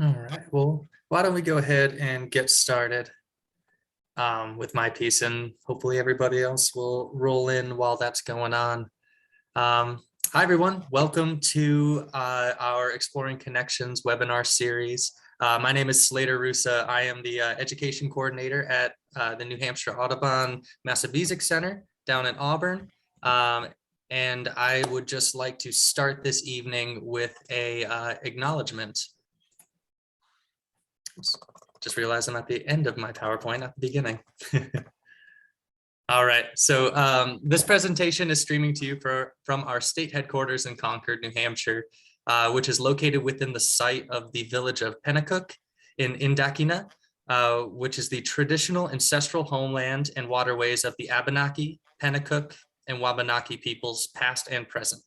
All right, well, why don't we go ahead and get started with my piece, and hopefully everybody else will roll in while that's going on. Hi, everyone. Welcome to our Exploring Connections webinar series. My name is Slater Rusa. I am the education coordinator at the New Hampshire Audubon Massapequa Center down in Auburn. And I would just like to start this evening with a acknowledgement. Just realized I'm at the end of my PowerPoint, at the beginning. All right, so this presentation is streaming to you from our state headquarters in Concord, New Hampshire, which is located within the site of the village of Pennacook in Indakina, which is the traditional ancestral homeland and waterways of the Abenaki, Pennacook, and Wabanaki peoples, past and present.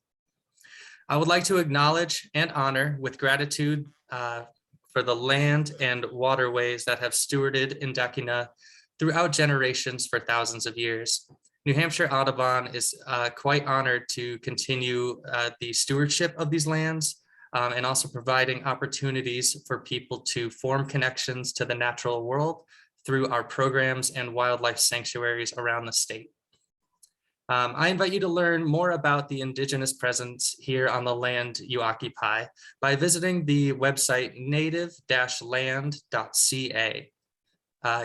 I would like to acknowledge and honor with gratitude for the land and waterways that have stewarded Indakina throughout generations for thousands of years. New Hampshire Audubon is quite honored to continue the stewardship of these lands and also providing opportunities for people to form connections to the natural world through our programs and wildlife sanctuaries around the state. I invite you to learn more about the Indigenous presence here on the land you occupy by visiting the website native-land.ca.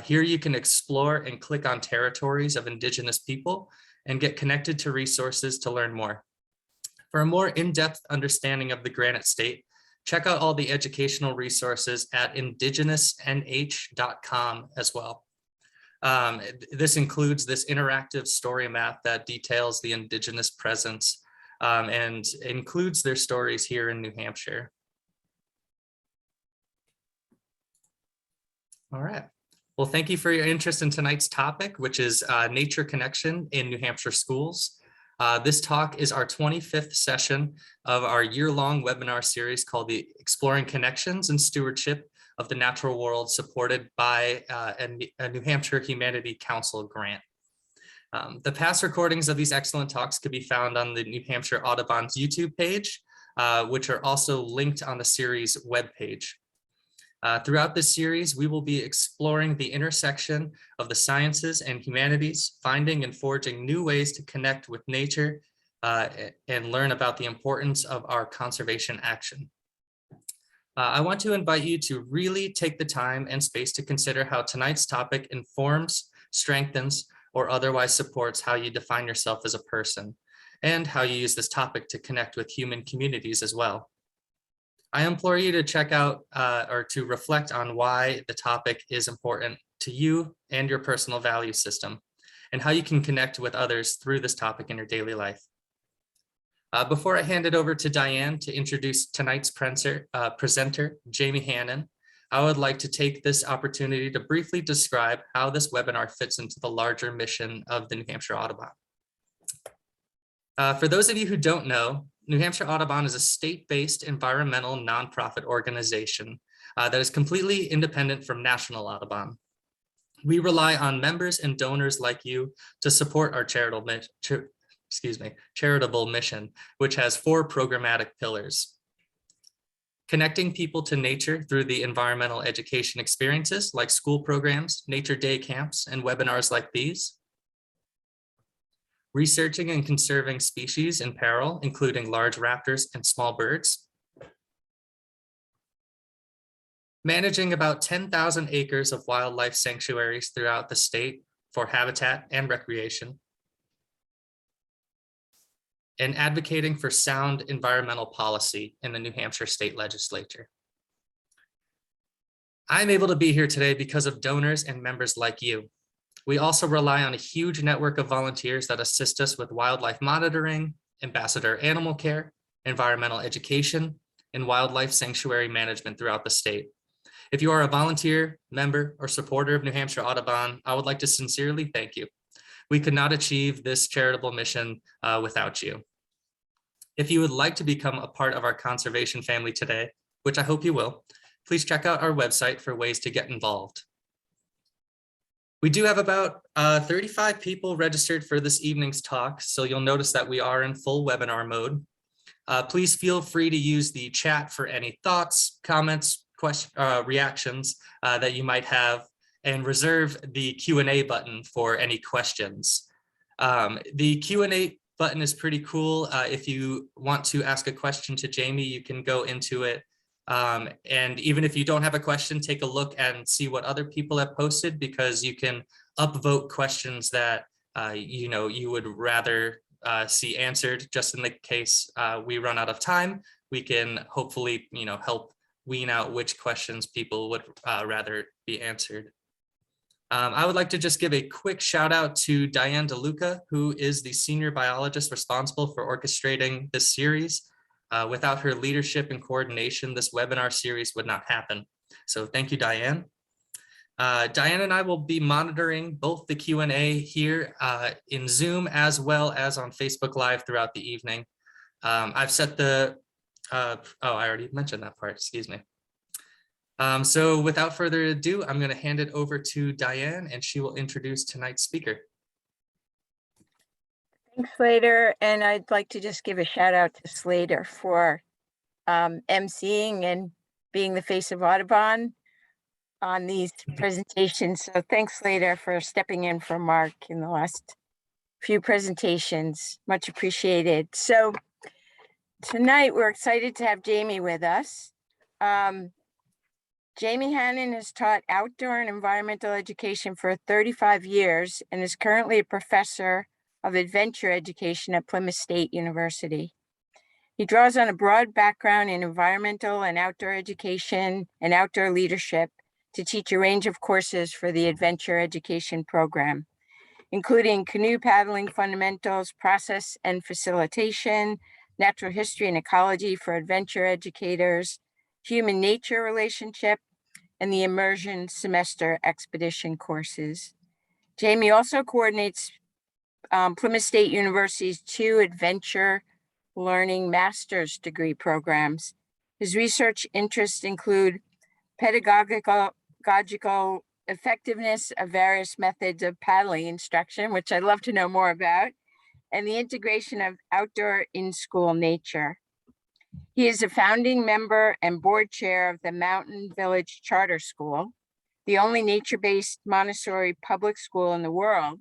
Here you can explore and click on territories of Indigenous people and get connected to resources to learn more. For a more in-depth understanding of the Granite State, check out all the educational resources at indigenousnh.com as well. This includes this interactive story map that details the Indigenous presence and includes their stories here in New Hampshire. All right. Well, thank you for your interest in tonight's topic, which is nature connection in New Hampshire schools. This talk is our 25th session of our year-long webinar series called the Exploring Connections and Stewardship of the Natural World, supported by a New Hampshire Humanity Council grant. The past recordings of these excellent talks could be found on the New Hampshire Audubon's YouTube page, which are also linked on the series webpage. Throughout this series, we will be exploring the intersection of the sciences and humanities, finding and forging new ways to connect with nature and learn about the importance of our conservation action. I want to invite you to really take the time and space to consider how tonight's topic informs, strengthens, or otherwise supports how you define yourself as a person, and how you use this topic to connect with human communities as well. I implore you to check out or to reflect on why the topic is important to you and your personal value system, and how you can connect with others through this topic in your daily life. Before I hand it over to Diane to introduce tonight's presenter, Jamie Hannon, I would like to take this opportunity to briefly describe how this webinar fits into the larger mission of the New Hampshire Audubon. For those of you who don't know, New Hampshire Audubon is a state-based environmental nonprofit organization that is completely independent from National Audubon. We rely on members and donors like you to support our charitable mission, which has 4 programmatic pillars. Connecting people to nature through the environmental education experiences like school programs, nature day camps, and webinars like these. Researching and conserving species in peril, including large raptors and small birds. Managing about 10,000 acres of wildlife sanctuaries throughout the state for habitat and recreation. And advocating for sound environmental policy in the New Hampshire State Legislature. I'm able to be here today because of donors and members like you. We also rely on a huge network of volunteers that assist us with wildlife monitoring, ambassador animal care, environmental education, and wildlife sanctuary management throughout the state. If you are a volunteer, member, or supporter of New Hampshire Audubon, I would like to sincerely thank you. We could not achieve this charitable mission without you. If you would like to become a part of our conservation family today, which I hope you will, please check out our website for ways to get involved. We do have about 35 people registered for this evening's talk, so you'll notice that we are in full webinar mode. Please feel free to use the chat for any thoughts, comments, reactions that you might have, and reserve the Q&A button for any questions. The Q&A button is pretty cool. If you want to ask a question to Jamie, you can go into it. And even if you don't have a question, take a look and see what other people have posted, because you can upvote questions that you would rather see answered. Just in the case we run out of time, we can hopefully help wean out which questions people would rather be answered. I would like to just give a quick shout out to Diane Deluca, who is the senior biologist responsible for orchestrating this series. Without her leadership and coordination, this webinar series would not happen. So thank you, Diane. Diane and I will be monitoring both the Q&A here in Zoom as well as on Facebook Live throughout the evening. I've set the, I already mentioned that part, excuse me. So without further ado, I'm going to hand it over to Diane, and she will introduce tonight's speaker. Thanks, Slater. And I'd like to just give a shout out to Slater for emceeing and being the face of Audubon on these presentations. So thanks, Slater, for stepping in for Mark in the last few presentations. Much appreciated. So tonight we're excited to have Jamie with us. Jamie Hannon has taught outdoor and environmental education for 35 years and is currently a professor of adventure education at Plymouth State University. He draws on a broad background in environmental and outdoor education and outdoor leadership to teach a range of courses for the adventure education program, including canoe paddling fundamentals, process and facilitation, natural history and ecology for adventure educators, human nature relationship, and the immersion semester expedition courses. Jamie also coordinates Plymouth State University's 2 adventure learning master's degree programs. His research interests include pedagogical effectiveness of various methods of paddling instruction, which I'd love to know more about, and the integration of outdoor in-school nature. He is a founding member and board chair of the Mountain Village Charter School, the only nature-based Montessori public school in the world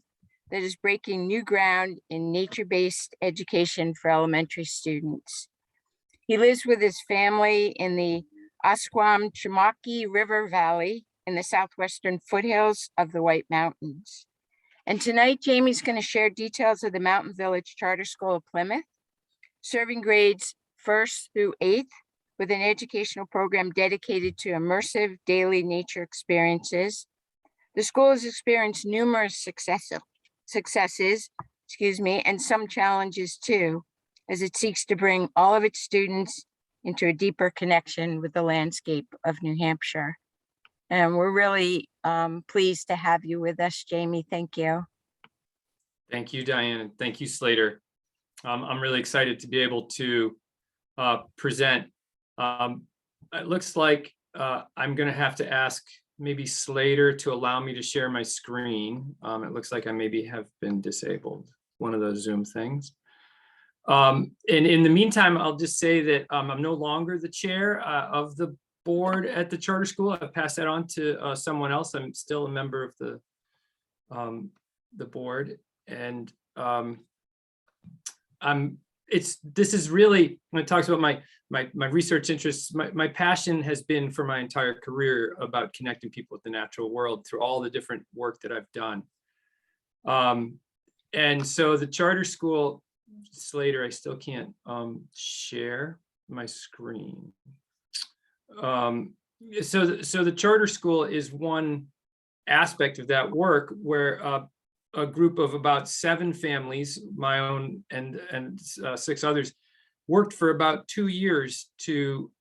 that is breaking new ground in nature-based education for elementary students. He lives with his family in the Asquam-Chumaki River Valley in the southwestern foothills of the White Mountains. And tonight, Jamie's going to share details of the Mountain Village Charter School of Plymouth, serving grades 1st through 8th with an educational program dedicated to immersive daily nature experiences. The school has experienced numerous successes, and some challenges too, as it seeks to bring all of its students into a deeper connection with the landscape of New Hampshire. And we're really pleased to have you with us, Jamie. Thank you. Thank you, Diane, and thank you, Slater. I'm really excited to be able to present. It looks like I'm going to have to ask maybe Slater to allow me to share my screen. It looks like I maybe have been disabled, one of those Zoom things. And in the meantime, I'll just say that I'm no longer the chair of the board at the charter school. I've passed that on to someone else. I'm still a member of the board, and this is really, when it talks about my research interests, my passion has been for my entire career about connecting people with the natural world through all the different work that I've done. And so the charter school, Slater, I still can't share my screen. So the charter school is one aspect of that work where a group of about 7 families, my own and 6 others, worked for about 2 years to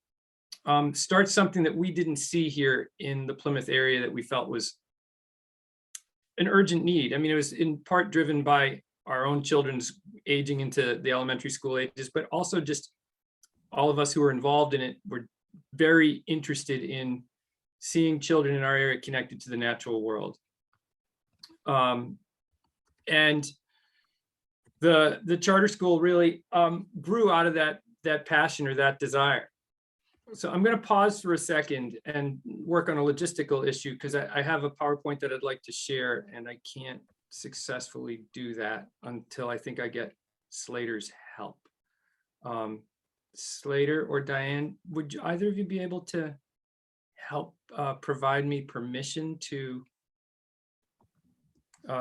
start something that we didn't see here in the Plymouth area that we felt was an urgent need. I mean, it was in part driven by our own children's aging into the elementary school ages, but also just all of us who were involved in it were very interested in seeing children in our area connected to the natural world. And the charter school really grew out of that passion or that desire. So I'm going to pause for a second and work on a logistical issue because I have a PowerPoint that I'd like to share, and I can't successfully do that until I think I get Slater's help. Slater or Diane, would either of you be able to help provide me permission to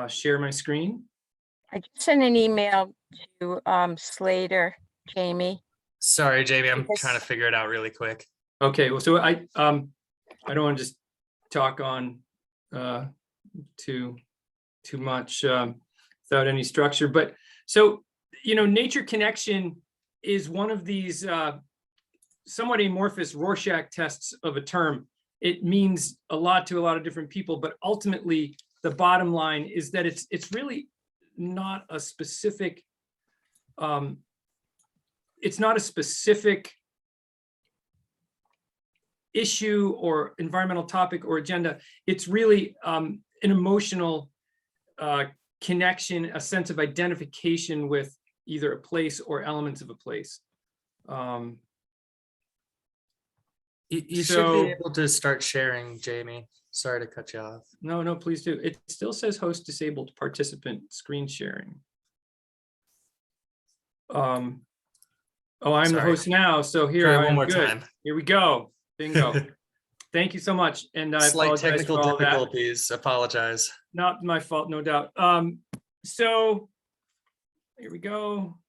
share my screen? I just sent an email to Slater, Jamie. Sorry, Jamie, I'm Because- trying to figure it out really quick. Okay, well, so I don't want to just talk on too much without any structure, but so, you know, nature connection is one of these somewhat amorphous Rorschach tests of a term. It means a lot to a lot of different people, but ultimately the bottom line is that it's really not a specific it's not a specific issue or environmental topic or agenda. It's really an emotional connection, a sense of identification with either a place or elements of a place. You should So- be able to start sharing, Jamie. Sorry to cut you off. No, please do. It still says host disabled participant screen sharing. Oh, I'm the Sorry. host now, so here Try I one am. more Good. time. Here we go. Bingo. Thank you so much. And I Slight apologize technical for all that. difficulties. Apologize. Not my fault, no doubt. So here we go.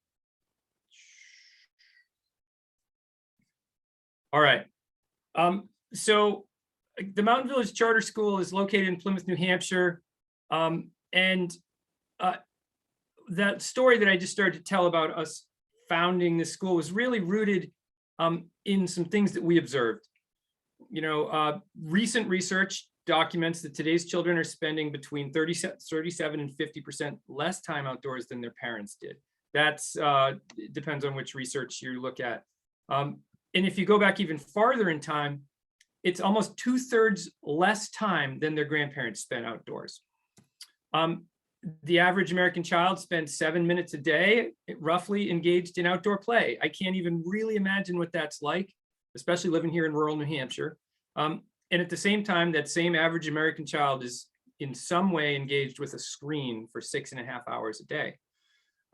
All right. So the Mountain Village Charter School is located in Plymouth, New Hampshire. And that story that I just started to tell about us founding this school was really rooted in some things that we observed. You know, recent research documents that today's children are spending between 37 and 50% less time outdoors than their parents did. That's it depends on which research you look at. And if you go back even farther in time, it's almost 2/3 less time than their grandparents spent outdoors. The average American child spends 7 minutes a day, roughly engaged in outdoor play. I can't even really imagine what that's like, especially living here in rural New Hampshire. And at the same time, that same average American child is in some way engaged with a screen for 6.5 hours a day.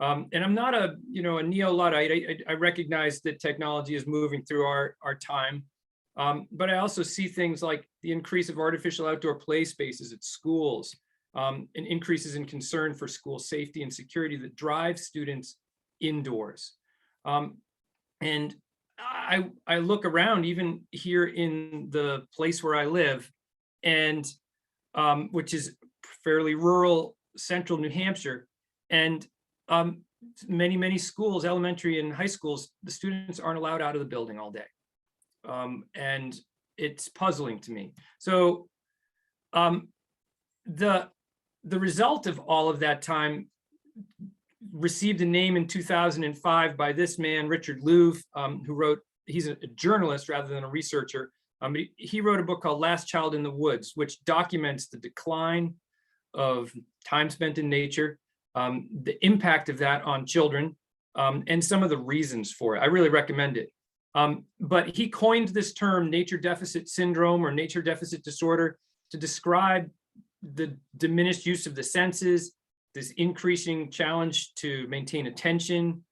And I'm not a neo-Luddite. I recognize that technology is moving through our time. But I also see things like the increase of artificial outdoor play spaces at schools, and increases in concern for school safety and security that drive students indoors. And I look around even here in the place where I live, and which is fairly rural central New Hampshire, and many schools, elementary and high schools, the students aren't allowed out of the building all day. And it's puzzling to me. So the result of all of that time received a name in 2005 by this man, Richard Louv, who wrote, he's a journalist rather than a researcher. He wrote a book called Last Child in the Woods, which documents the decline of time spent in nature, the impact of that on children, and some of the reasons for it. I really recommend it. But he coined this term nature deficit syndrome or nature deficit disorder to describe the diminished use of the senses, this increasing challenge to maintain attention,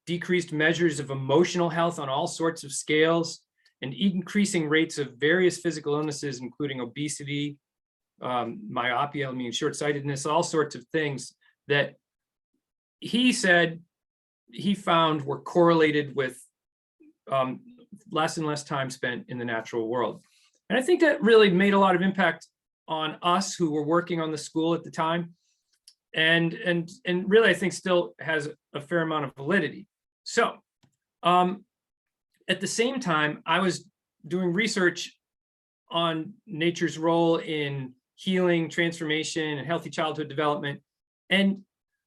decreased measures of emotional health on all sorts of scales, and increasing rates of various physical illnesses, including obesity, myopia, I mean short-sightedness, all sorts of things that he said he found were correlated with less and less time spent in the natural world. And I think that really made a lot of impact on us who were working on the school at the time. And really, I think still has a fair amount of validity. So at the same time, I was doing research on nature's role in healing, transformation, and healthy childhood development. And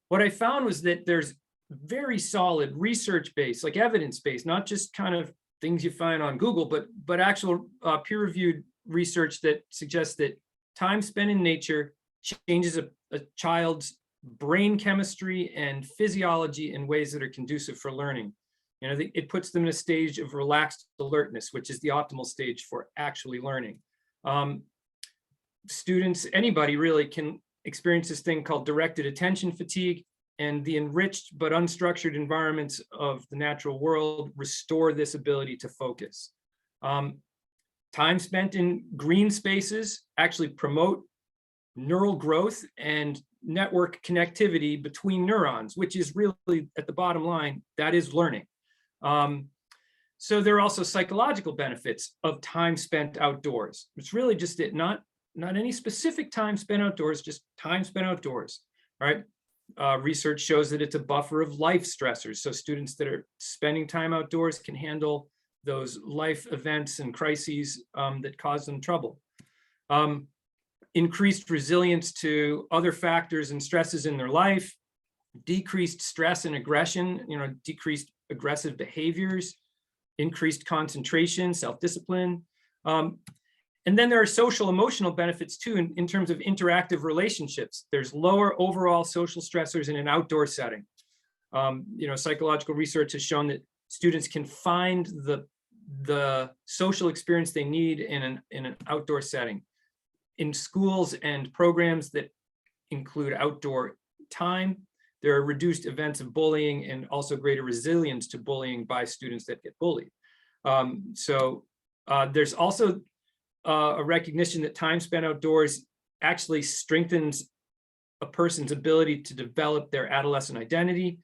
what I found was that there's very solid research-based, like evidence-based, not just kind of things you find on Google, but actual peer-reviewed research that suggests that time spent in nature changes a child's brain chemistry and physiology in ways that are conducive for learning. It puts them in a stage of relaxed alertness, which is the optimal stage for actually learning. Students, anybody really, can experience this thing called directed attention fatigue, and the enriched but unstructured environments of the natural world restore this ability to focus. Time spent in green spaces actually promote neural growth and network connectivity between neurons, which is really, at the bottom line, that is learning. So there are also psychological benefits of time spent outdoors. It's really just it, not any specific time spent outdoors, just time spent outdoors, right? Research shows that it's a buffer of life stressors. So students that are spending time outdoors can handle those life events and crises that cause them trouble. Increased resilience to other factors and stresses in their life, decreased stress and aggression, decreased aggressive behaviors, increased concentration, self-discipline. And then there are social emotional benefits too, in terms of interactive relationships. There's lower overall social stressors in an outdoor setting. Psychological research has shown that students can find the social experience they need in an outdoor setting. In schools and programs that include outdoor time, there are reduced events of bullying and also greater resilience to bullying by students that get bullied. There's also a recognition that time spent outdoors actually strengthens a person's ability to develop their adolescent identity.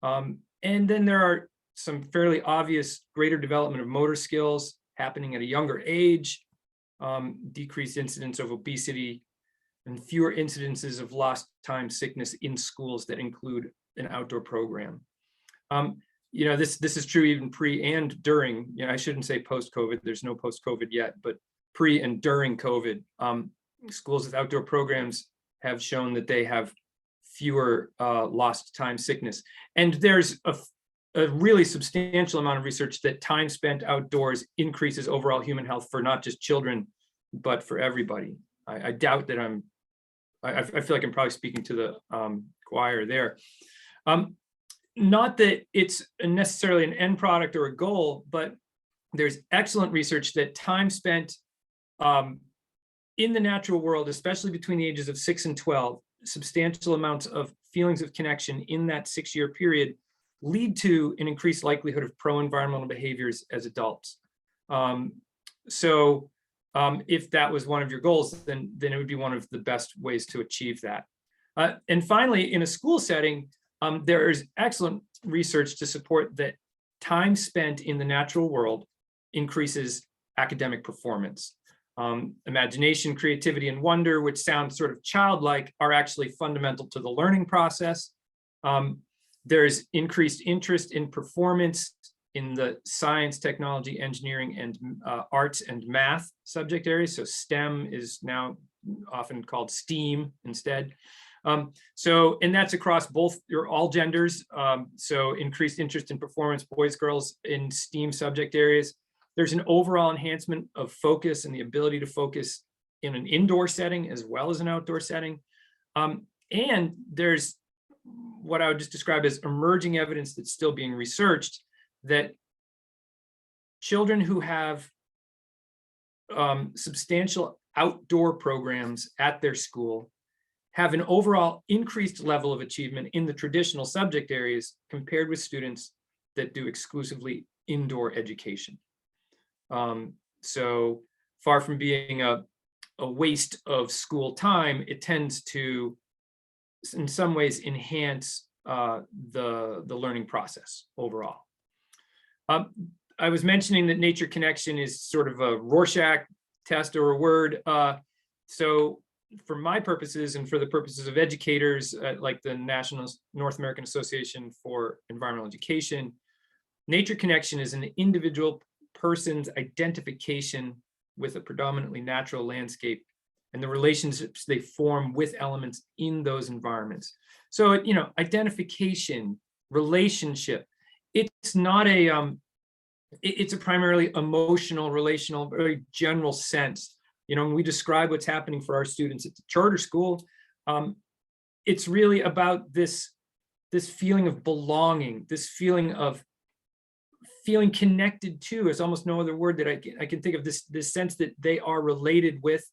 And then there are some fairly obvious greater development of motor skills happening at a younger age, decreased incidence of obesity, and fewer incidences of lost time sickness in schools that include an outdoor program. This is true even pre and during. I shouldn't say post-COVID. There's no post-COVID yet, but pre and during COVID, schools with outdoor programs have shown that they have fewer lost time sickness. And there's a really substantial amount of research that time spent outdoors increases overall human health for not just children, but for everybody. I doubt that I feel like I'm probably speaking to the choir there. Not that it's necessarily an end product or a goal, but there's excellent research that time spent in the natural world, especially between the ages of 6 and 12, substantial amounts of feelings of connection in that 6-year period lead to an increased likelihood of pro-environmental behaviors as adults. If that was one of your goals, then it would be one of the best ways to achieve that. And finally, in a school setting, there is excellent research to support that time spent in the natural world increases academic performance. Imagination, creativity, and wonder, which sound sort of childlike, are actually fundamental to the learning process. There's increased interest in performance in the science, technology, engineering, and arts and math subject areas. So STEM is now often called STEAM instead. And that's across all genders. So increased interest in performance, boys, girls in STEAM subject areas. There's an overall enhancement of focus and the ability to focus in an indoor setting as well as an outdoor setting. And there's what I would just describe as emerging evidence that's still being researched, that children who have substantial outdoor programs at their school have an overall increased level of achievement in the traditional subject areas compared with students that do exclusively indoor education. So far from being a waste of school time, it tends to, in some ways, enhance the learning process overall. I was mentioning that nature connection is sort of a Rorschach test or a word. So for my purposes and for the purposes of educators like the National North American Association for Environmental Education, nature connection is an individual person's identification with a predominantly natural landscape and the relationships they form with elements in those environments. So, identification, relationship, it's not it's a primarily emotional, relational, very general sense. When we describe what's happening for our students at the charter school, it's really about this feeling of belonging, this feeling of feeling connected to, it's almost no other word that I can think of, this sense that they are related with.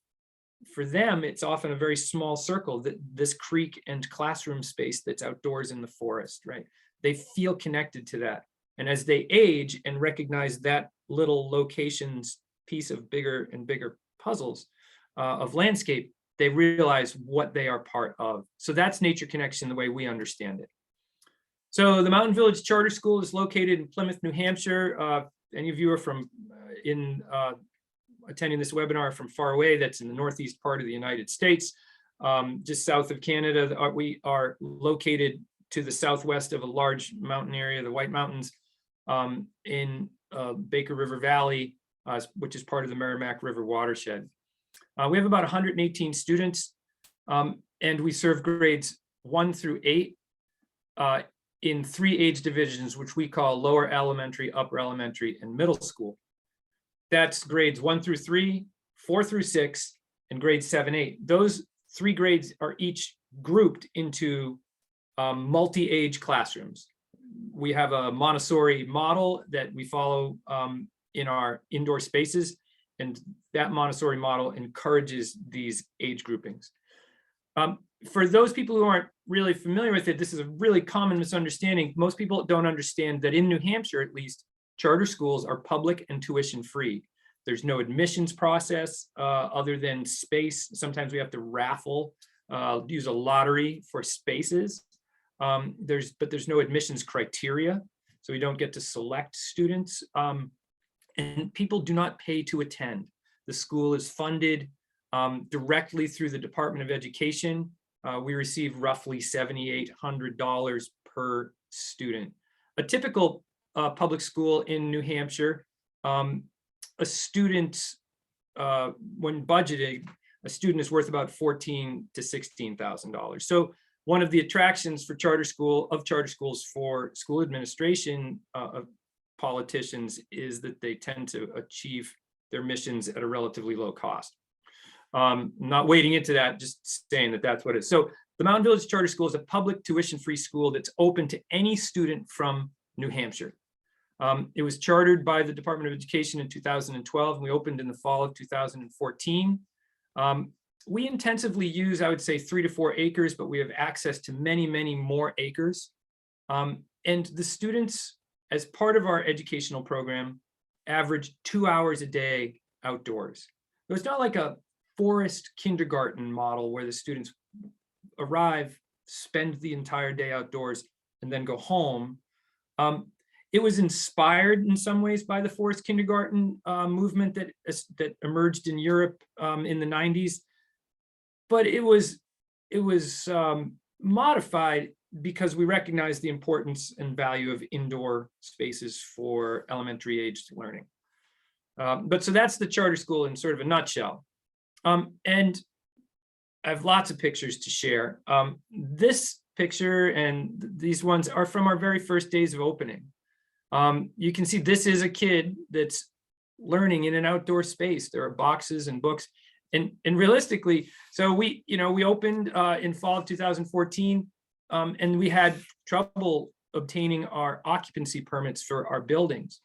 For them, it's often a very small circle, that this creek and classroom space that's outdoors in the forest, right? They feel connected to that. And as they age and recognize that little location's piece of bigger and bigger puzzles of landscape, they realize what they are part of. So that's nature connection the way we understand it. So the Mountain Village Charter School is located in Plymouth, New Hampshire. Any of you are from attending this webinar from far away, that's in the northeast part of the United States, just south of Canada. We are located to the southwest of a large mountain area, the White Mountains, in Baker River Valley, which is part of the Merrimack River watershed. We have about 118 students, and we serve grades 1 through 8 in 3 age divisions, which we call lower elementary, upper elementary, and middle school. That's grades 1 through 3, 4 through 6, and grades 7, 8. Those 3 grades are each grouped into multi-age classrooms. We have a Montessori model that we follow in our indoor spaces, and that Montessori model encourages these age groupings. For those people who aren't really familiar with it, this is a really common misunderstanding. Most people don't understand that in New Hampshire, at least, charter schools are public and tuition free. There's no admissions process other than space. Sometimes we have to raffle, use a lottery for spaces. But there's no admissions criteria, so we don't get to select students. And people do not pay to attend. The school is funded directly through the Department of Education. We receive roughly $7,800 per student. A typical public school in New Hampshire, a student, when budgeting, a student is worth about $14,000 to $16,000. So one of the attractions for charter schools for school administration of politicians is that they tend to achieve their missions at a relatively low cost. Not wading into that, just saying that that's what it is. So the Mountain Village Charter School is a public tuition-free school that's open to any student from New Hampshire. It was chartered by the Department of Education in 2012, and we opened in the fall of 2014. We intensively use, I would say, 3 to 4 acres, but we have access to many, many more acres. And the students, as part of our educational program, average 2 hours a day outdoors. So it's not like a forest kindergarten model where the students arrive, spend the entire day outdoors, and then go home. It was inspired in some ways by the forest kindergarten movement that emerged in Europe in the 90s. But it was modified because we recognize the importance and value of indoor spaces for elementary aged learning. But so that's the charter school in sort of a nutshell. And I have lots of pictures to share. This picture and these ones are from our very first days of opening. You can see this is a kid that's learning in an outdoor space. There are boxes and books. And realistically, so we opened in fall of 2014, and we had trouble obtaining our occupancy permits for our buildings.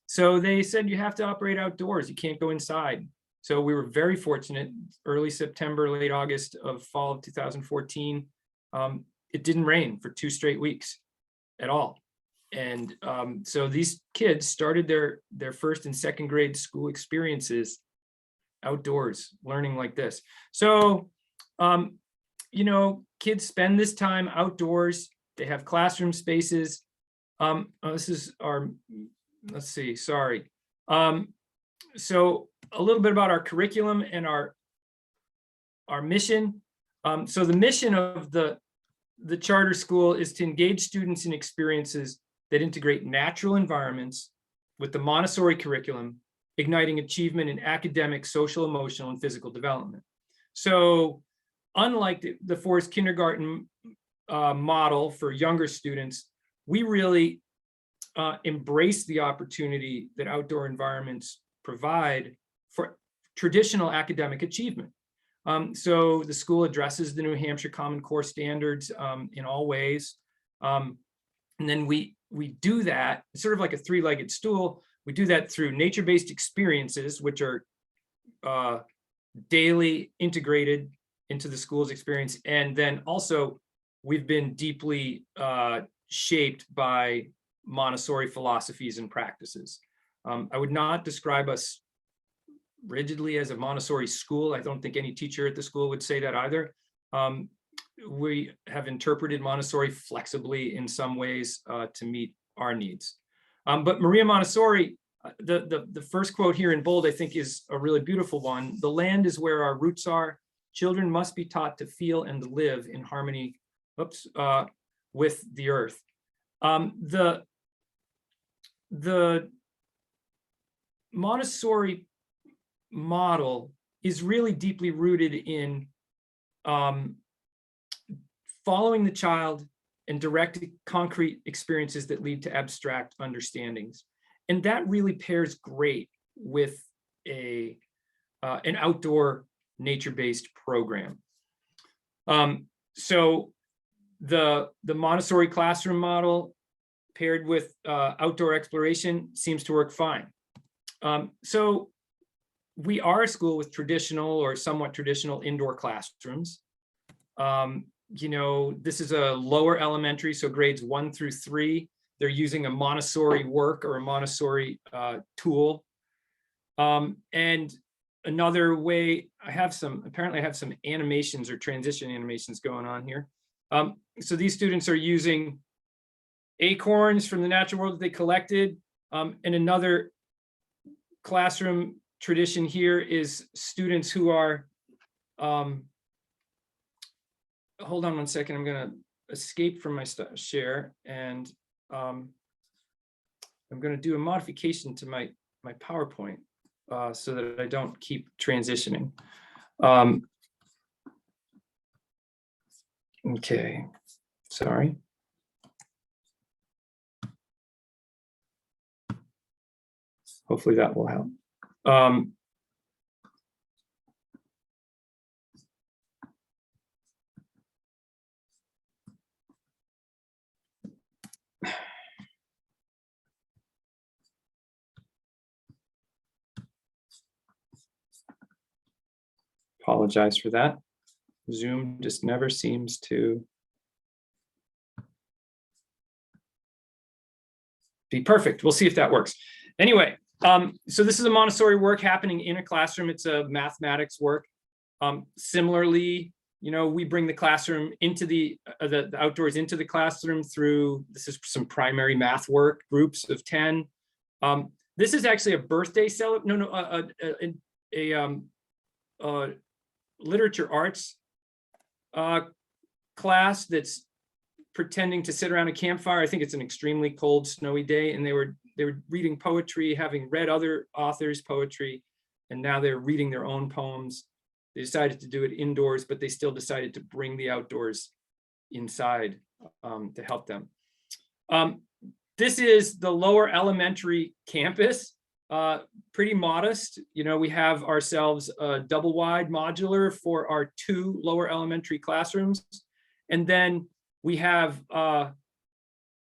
So they said, you have to operate outdoors. You can't go inside. So we were very fortunate, early September, late August of fall of 2014, it didn't rain for 2 straight weeks at all. And so these kids started their first and second grade school experiences outdoors, learning like this. So, kids spend this time outdoors. They have classroom spaces. This is our, let's see, sorry. So a little bit about our curriculum and our mission. So the mission of the charter school is to engage students in experiences that integrate natural environments with the Montessori curriculum, igniting achievement in academic, social, emotional, and physical development. So unlike the forest kindergarten model for younger students, we really embrace the opportunity that outdoor environments provide for traditional academic achievement. So the school addresses the New Hampshire Common Core standards in all ways. And then we we do that sort of like a three-legged stool. We do that through nature-based experiences, which are daily integrated into the school's experience. And then also we've been deeply shaped by Montessori philosophies and practices. I would not describe us rigidly as a Montessori school. I don't think any teacher at the school would say that either. We have interpreted Montessori flexibly in some ways to meet our needs. But Maria Montessori, the first quote here in bold, I think, is a really beautiful one. The land is where our roots are. Children must be taught to feel and live in harmony with the earth. The Montessori model is really deeply rooted in following the child and directing concrete experiences that lead to abstract understandings. And that really pairs great with an outdoor nature-based program. So the Montessori classroom model paired with outdoor exploration seems to work fine. So we are a school with traditional or somewhat traditional indoor classrooms. This is a lower elementary, so grades 1 through 3. They're using a Montessori work or a Montessori tool. And another way, apparently I have some animations or transition animations going on here. So these students are using acorns from the natural world that they collected. And another classroom tradition here is students who are, hold on one second, I'm gonna escape from my share, and I'm gonna do a modification to my PowerPoint so that I don't keep transitioning. Okay, sorry. Hopefully that will help. Apologize for that. Zoom just never seems to be perfect. We'll see if that works. Anyway, so this is a Montessori work happening in a classroom. It's a mathematics work. Similarly, we bring the classroom into the outdoors into the classroom through, this is some primary math work, groups of 10. This is actually a birthday literature arts class that's pretending to sit around a campfire. I think it's an extremely cold, snowy day, and they were reading poetry, having read other authors' poetry, and now they're reading their own poems. They decided to do it indoors, but they still decided to bring the outdoors inside to help them. This is the lower elementary campus. Pretty modest. We have ourselves a double wide modular for our 2 lower elementary classrooms. And then we have an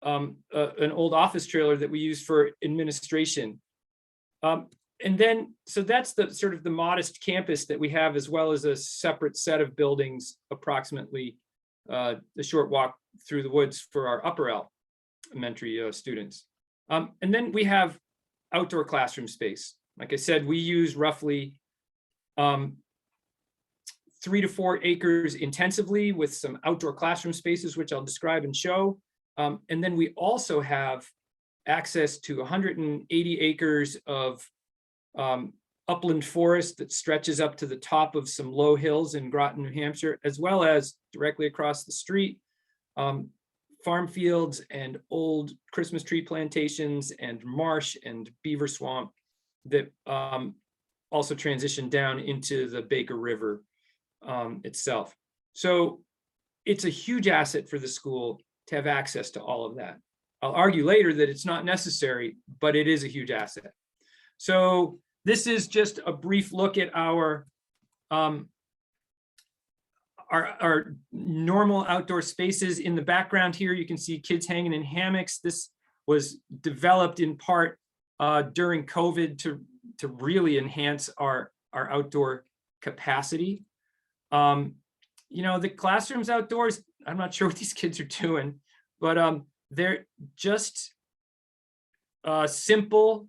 old office trailer that we use for administration. And then, so that's the sort of the modest campus that we have, as well as a separate set of buildings, approximately the short walk through the woods for our upper elementary students. And then we have outdoor classroom space. Like I said, we use roughly 3 to 4 acres intensively with some outdoor classroom spaces, which I'll describe and show. And then we also have access to 180 acres of upland forest that stretches up to the top of some low hills in Groton, New Hampshire, as well as directly across the street, farm fields and old Christmas tree plantations and marsh and beaver swamp that also transition down into the Baker River itself. So it's a huge asset for the school to have access to all of that. I'll argue later that it's not necessary, but it is a huge asset. So this is just a brief look at our normal outdoor spaces. In the background here, you can see kids hanging in hammocks. This was developed in part during COVID to really enhance our outdoor capacity. The classrooms outdoors, I'm not sure what these kids are doing, but they're just simple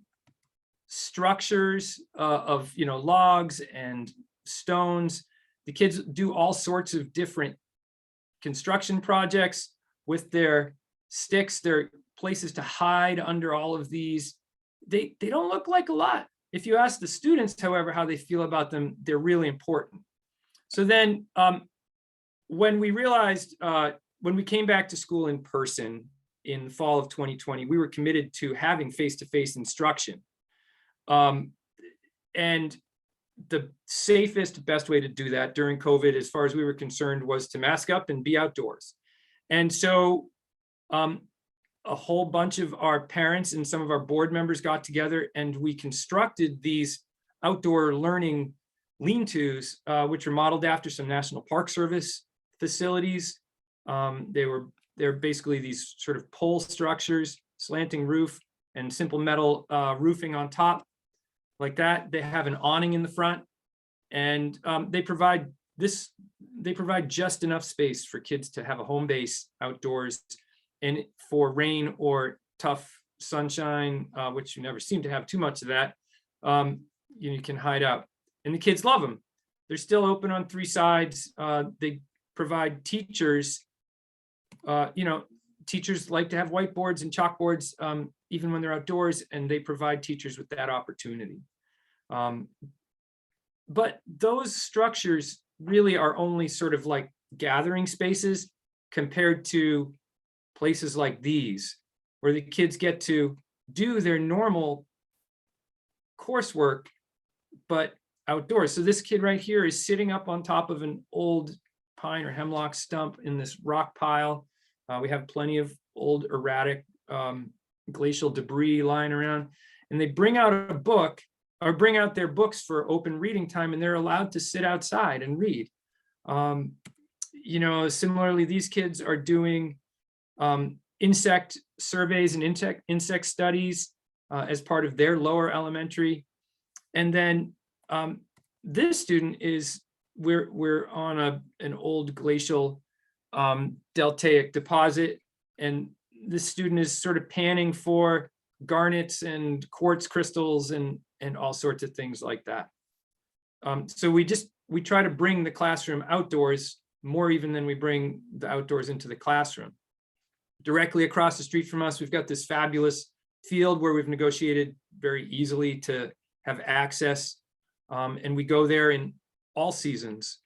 structures of logs and stones. The kids do all sorts of different construction projects with their sticks. Their places to hide under all of these. They don't look like a lot. If you ask the students, however, how they feel about them, they're really important. So then when we realized, when we came back to school in person in the fall of 2020, we were committed to having face-to-face instruction. And the safest, best way to do that during COVID, as far as we were concerned, was to mask up and be outdoors. And so a whole bunch of our parents and some of our board members got together, and we constructed these outdoor learning lean-tos, which are modeled after some National Park Service facilities. They're basically these sort of pole structures, slanting roof, and simple metal roofing on top, like that. They have an awning in the front, and they provide just enough space for kids to have a home base outdoors, and for rain or tough sunshine, which you never seem to have too much of that, you can hide out. And the kids love them. They're still open on 3 sides. They provide teachers, teachers like to have whiteboards and chalkboards even when they're outdoors, and they provide teachers with that opportunity. But those structures really are only sort of like gathering spaces compared to places like these, where the kids get to do their normal coursework, but outdoors. So this kid right here is sitting up on top of an old pine or hemlock stump in this rock pile. We have plenty of old erratic glacial debris lying around, and they bring out a book, or bring out their books for open reading time, and they're allowed to sit outside and read. Similarly, these kids are doing insect surveys and insect studies as part of their lower elementary. And then this student is, we're on an old glacial deltaic deposit, and this student is sort of panning for garnets and quartz crystals and all sorts of things like that. So we try to bring the classroom outdoors more even than we bring the outdoors into the classroom. Directly across the street from us, we've got this fabulous field where we've negotiated very easily to have access, and we go there in all seasons.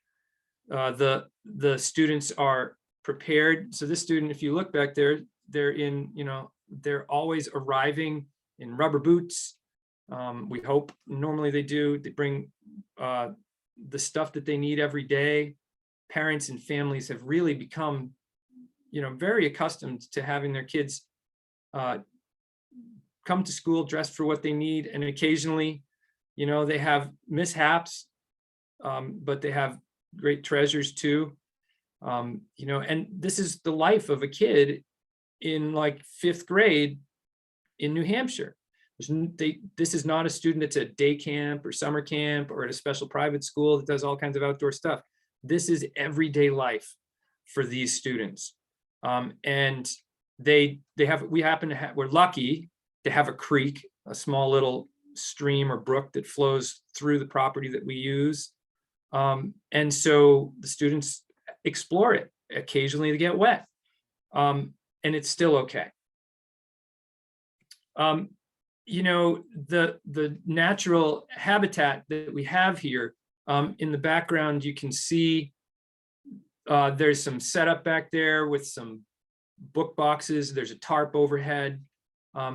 The students are prepared. So this student, if you look back there, they're always arriving in rubber boots. We hope, normally they do. They bring the stuff that they need every day. Parents and families have really become, very accustomed to having their kids come to school dressed for what they need. And occasionally, they have mishaps, but they have great treasures too. And this is the life of a kid in like 5th grade in New Hampshire. This is not a student that's at day camp or summer camp or at a special private school that does all kinds of outdoor stuff. This is everyday life for these students. And we're lucky to have a creek, a small little stream or brook that flows through the property that we use. And so the students explore it. Occasionally they get wet, and it's still okay. The natural habitat that we have here, in the background, you can see there's some setup back there with some book boxes. There's a tarp overhead.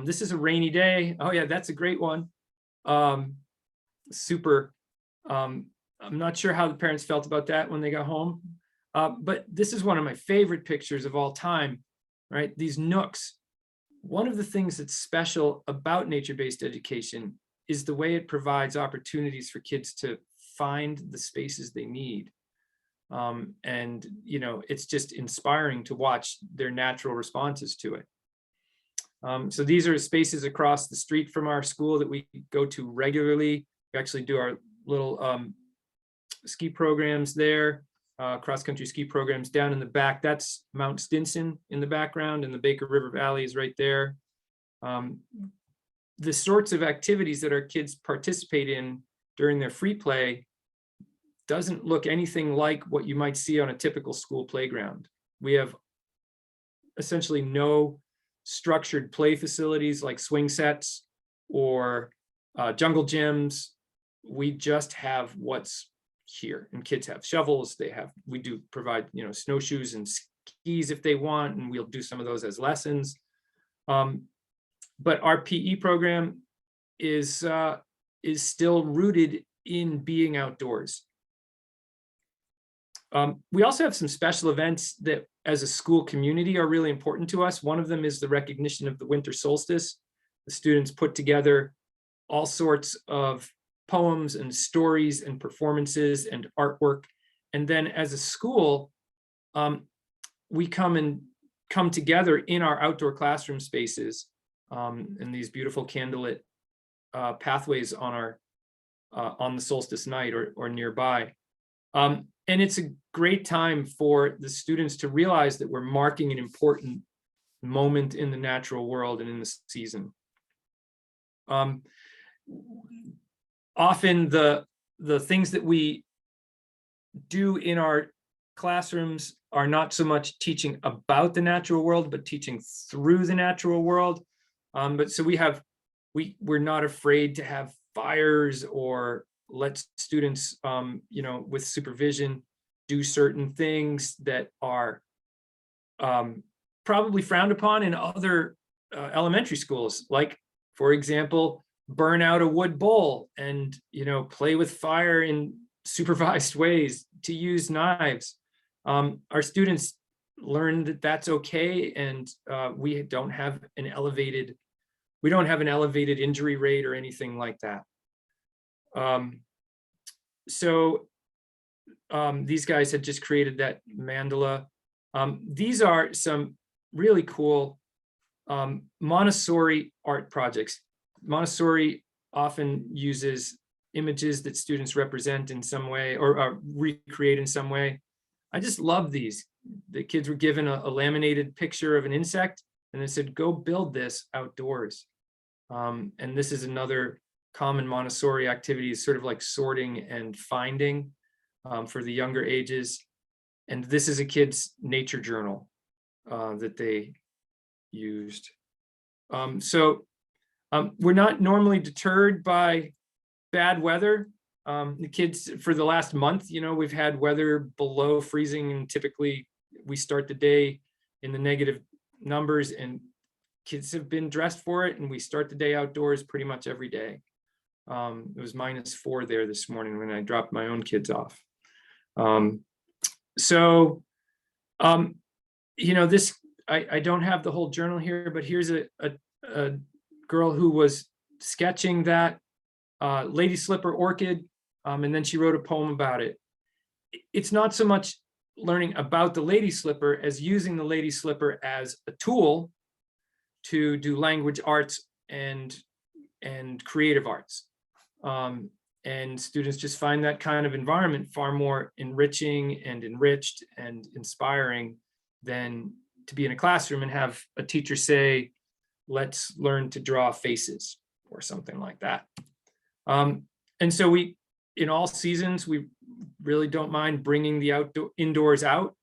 This is a rainy day. Oh yeah, that's a great one. Super. I'm not sure how the parents felt about that when they got home. But this is one of my favorite pictures of all time, right? These nooks. One of the things that's special about nature-based education is the way it provides opportunities for kids to find the spaces they need. It's just inspiring to watch their natural responses to it. So these are spaces across the street from our school that we go to regularly. We actually do our little ski programs there, cross-country ski programs down in the back. That's Mount Stinson in the background, and the Baker River Valley is right there. The sorts of activities that our kids participate in during their free play doesn't look anything like what you might see on a typical school playground. We have essentially no structured play facilities like swing sets or jungle gyms. We just have what's here, and kids have shovels. We do provide, snowshoes and skis if they want, and we'll do some of those as lessons. But our PE program is still rooted in being outdoors. We also have some special events that as a school community are really important to us. One of them is the recognition of the winter solstice. The students put together all sorts of poems and stories and performances and artwork. And then as a school, we come together in our outdoor classroom spaces in these beautiful candlelit pathways on the solstice night or nearby. And it's a great time for the students to realize that we're marking an important moment in the natural world and in the season. Often the things that we do in our classrooms are not so much teaching about the natural world, but teaching through the natural world. But so we're not afraid to have fires or let students, with supervision, do certain things that are probably frowned upon in other elementary schools, like, for example, burn out a wood bowl and, play with fire in supervised ways, to use knives. Our students learn that that's okay, and we don't have an elevated injury rate or anything like that. So these guys had just created that mandala. These are some really cool Montessori art projects. Montessori often uses images that students represent in some way or recreate in some way. I just love these. The kids were given a laminated picture of an insect, and they said, go build this outdoors. And this is another common Montessori activity, is sort of like sorting and finding for the younger ages. And this is a kid's nature journal that they used. We're not normally deterred by bad weather. The kids, for the last month, we've had weather below freezing, and typically we start the day in the negative numbers, and kids have been dressed for it, and we start the day outdoors pretty much every day. It was -4 there this morning when I dropped my own kids off. This, I don't have the whole journal here, but here's a girl who was sketching that lady slipper orchid, and then she wrote a poem about it. It's not so much learning about the lady slipper as using the lady slipper as a tool to do language arts and creative arts. And students just find that kind of environment far more enriching and enriched and inspiring than to be in a classroom and have a teacher say, let's learn to draw faces or something like that. And so in all seasons, we really don't mind bringing the indoors out.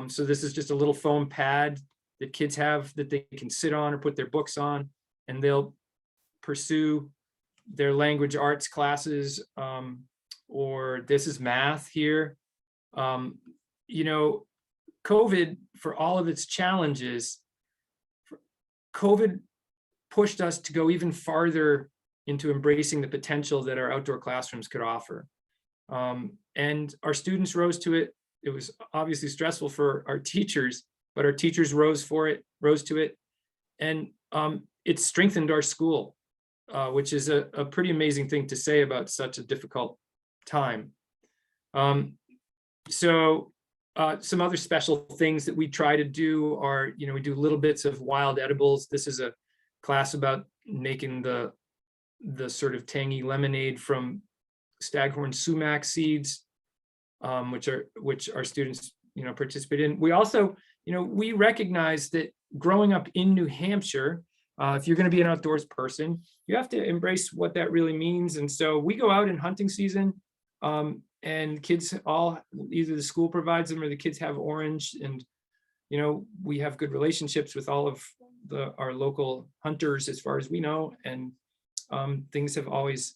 So this is just a little foam pad that kids have that they can sit on or put their books on, and they'll pursue their language arts classes, or this is math here. COVID, for all of its challenges, COVID pushed us to go even farther into embracing the potential that our outdoor classrooms could offer. And our students rose to it. It was obviously stressful for our teachers, but our teachers rose to it. And it strengthened our school, which is a pretty amazing thing to say about such a difficult time. Some other special things that we try to do are, we do little bits of wild edibles. This is a class about making the sort of tangy lemonade from staghorn sumac seeds, which our students, participate in. We also, we recognize that growing up in New Hampshire, if you're going to be an outdoors person, you have to embrace what that really means. And so we go out in hunting season, and kids all, either the school provides them or the kids have orange. And, we have good relationships with all of our local hunters as far as we know. And things have always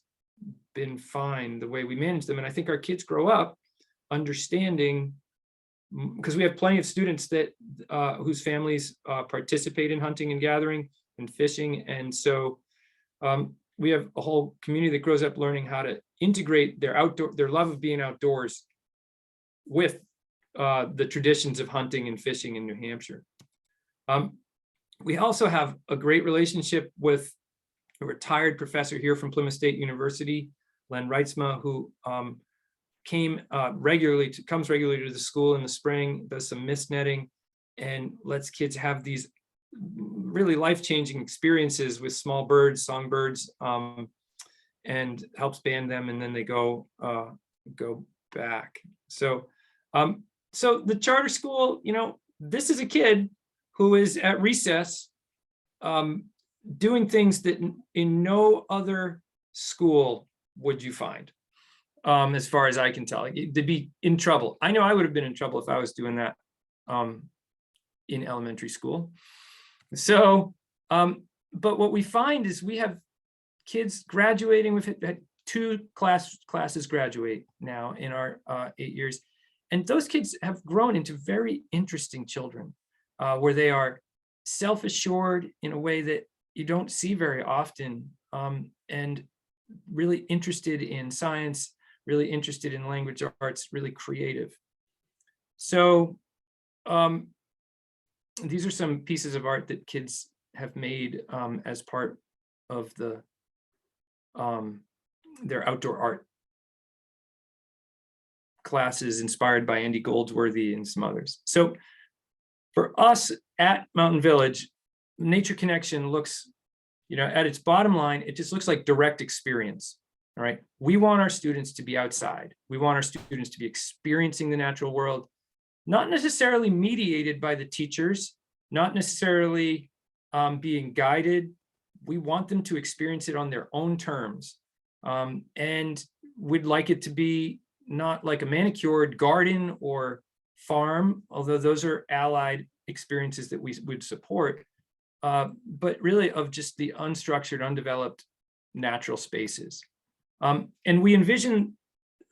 been fine the way we manage them. And I think our kids grow up understanding, because we have plenty of students that whose families participate in hunting and gathering and fishing. And so we have a whole community that grows up learning how to integrate their love of being outdoors with the traditions of hunting and fishing in New Hampshire. We also have a great relationship with a retired professor here from Plymouth State University, Len Reitzma, who comes regularly to the school in the spring, does some mist netting, and lets kids have these really life-changing experiences with small birds, songbirds, and helps band them, and then they go back. So the charter school, this is a kid who is at recess doing things that in no other school would you find, as far as I can tell. To be in trouble. I know I would have been in trouble if I was doing that in elementary school. So, but what we find is we have kids graduating. We've had 2 classes graduate now in our 8 years. And those kids have grown into very interesting children, where they are self-assured in a way that you don't see very often, and really interested in science, really interested in language arts, really creative. So these are some pieces of art that kids have made as part of their outdoor art classes inspired by Andy Goldsworthy and some others. So for us at Mountain Village, Nature Connection looks, at its bottom line, it just looks like direct experience. All right. We want our students to be outside. We want our students to be experiencing the natural world, not necessarily mediated by the teachers, not necessarily being guided. We want them to experience it on their own terms. And we'd like it to be not like a manicured garden or farm, although those are allied experiences that we would support, but really of just the unstructured, undeveloped natural spaces. And we envision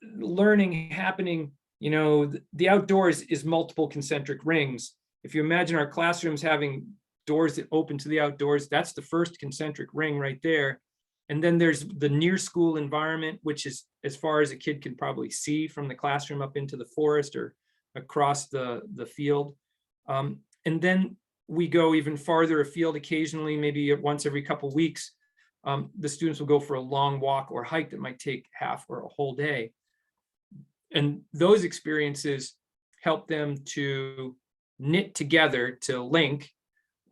learning happening, the outdoors is multiple concentric rings. If you imagine our classrooms having doors that open to the outdoors, that's the first concentric ring right there. And then there's the near school environment, which is as far as a kid can probably see from the classroom up into the forest or across the field. And then we go even farther afield occasionally, maybe once every couple of weeks. The students will go for a long walk or hike that might take half or a whole day. And those experiences help them to knit together, to link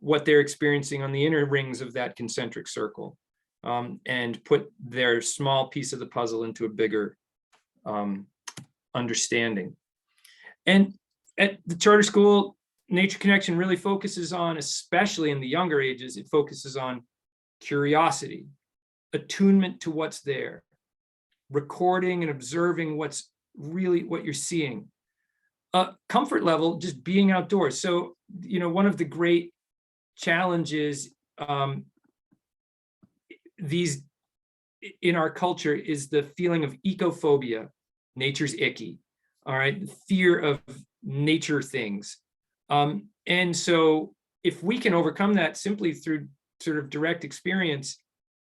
what they're experiencing on the inner rings of that concentric circle, and put their small piece of the puzzle into a bigger understanding. And at the charter school, Nature Connection really focuses on, especially in the younger ages, it focuses on curiosity, attunement to what's there, recording and observing what's really what you're seeing. Comfort level, just being outdoors. So, one of the great challenges these in our culture is the feeling of eco-phobia. Nature's icky. All right, the fear of nature things. And so if we can overcome that simply through sort of direct experience,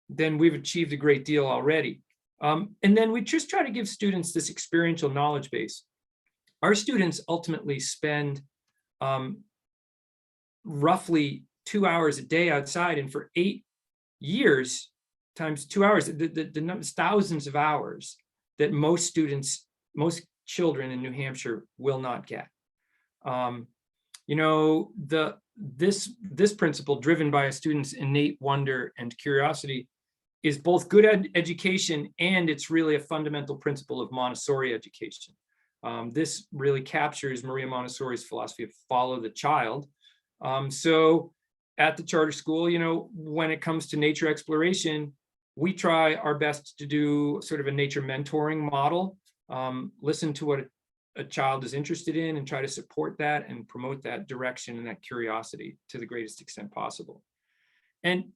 then we've achieved a great deal already. And then we just try to give students this experiential knowledge base. Our students ultimately spend roughly 2 hours a day outside, and for 8 years times 2 hours, the number is thousands of hours that most children in New Hampshire will not get. The this principle, driven by a student's innate wonder and curiosity, is both good education, and it's really a fundamental principle of Montessori education. This really captures Maria Montessori's philosophy of follow the child. So at the charter school, you know, when it comes to nature exploration, we try our best to do sort of a nature mentoring model, listen to what a child is interested in and try to support that and promote that direction and that curiosity to the greatest extent possible. And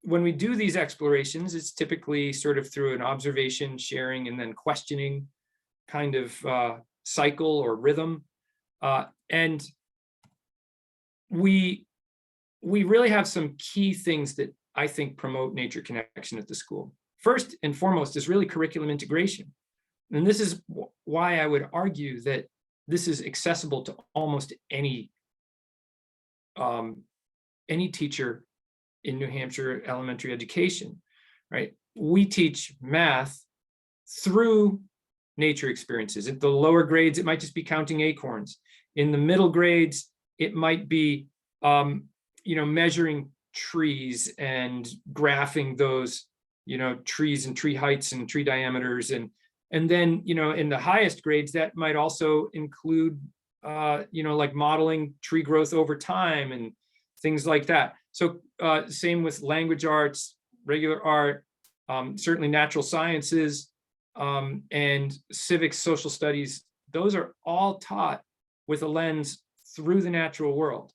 when we do these explorations, it's typically sort of through an observation, sharing, and then questioning kind of cycle or rhythm. And we really have some key things that I think promote nature connection at the school. First and foremost is really curriculum integration. And this is why I would argue that this is accessible to almost any teacher in New Hampshire elementary education, right? We teach math through nature experiences. At the lower grades, it might just be counting acorns. In the middle grades, it might be, you know, measuring trees and graphing those, you know, trees and tree heights and tree diameters. And then, you know, in the highest grades, that might also include, you know, like modeling tree growth over time and things like that. So same with language arts, regular art, certainly natural sciences, and civics, social studies. Those are all taught with a lens through the natural world.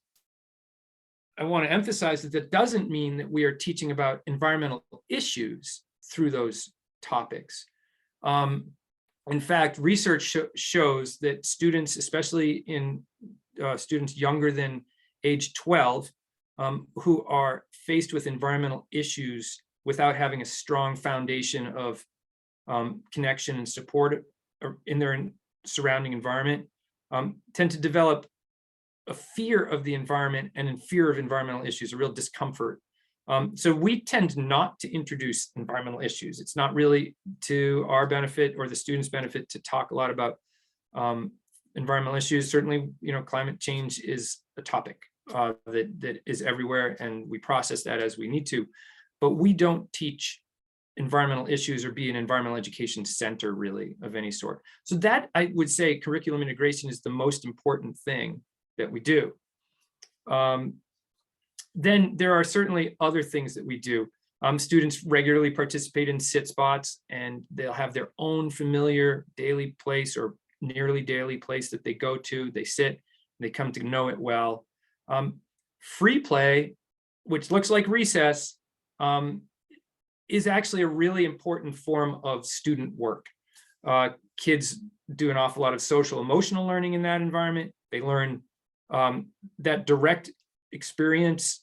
I want to emphasize that that doesn't mean that we are teaching about environmental issues through those topics. In fact, research shows that students, especially in students younger than age 12, who are faced with environmental issues without having a strong foundation of connection and support in their surrounding environment, tend to develop a fear of the environment and in fear of environmental issues, a real discomfort. So we tend not to introduce environmental issues. It's not really to our benefit or the students' benefit to talk a lot about environmental issues. Certainly, you know, climate change is a topic that is everywhere, and we process that as we need to. But we don't teach environmental issues or be an environmental education center really of any sort. So that, I would say, curriculum integration is the most important thing that we do. Then there are certainly other things that we do. Students regularly participate in sit spots, and they'll have their own familiar daily place or nearly daily place that they go to. They sit, they come to know it well. Free play, which looks like recess, is actually a really important form of student work. Kids do an awful lot of social emotional learning in that environment. They learn that direct experience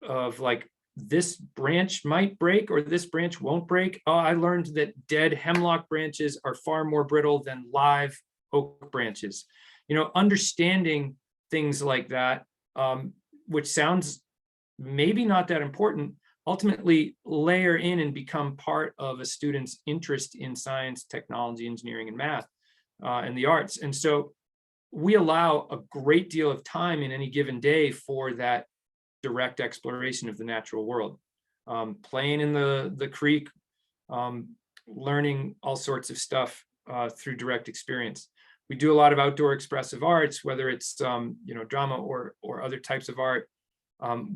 of like, this branch might break or this branch won't break. Oh, I learned that dead hemlock branches are far more brittle than live oak branches. You know, understanding things like that, which sounds maybe not that important, ultimately layer in and become part of a student's interest in science, technology, engineering, and math, and the arts. And so we allow a great deal of time in any given day for that direct exploration of the natural world, playing in the creek, learning all sorts of stuff through direct experience. We do a lot of outdoor expressive arts, whether it's you know, drama or other types of art.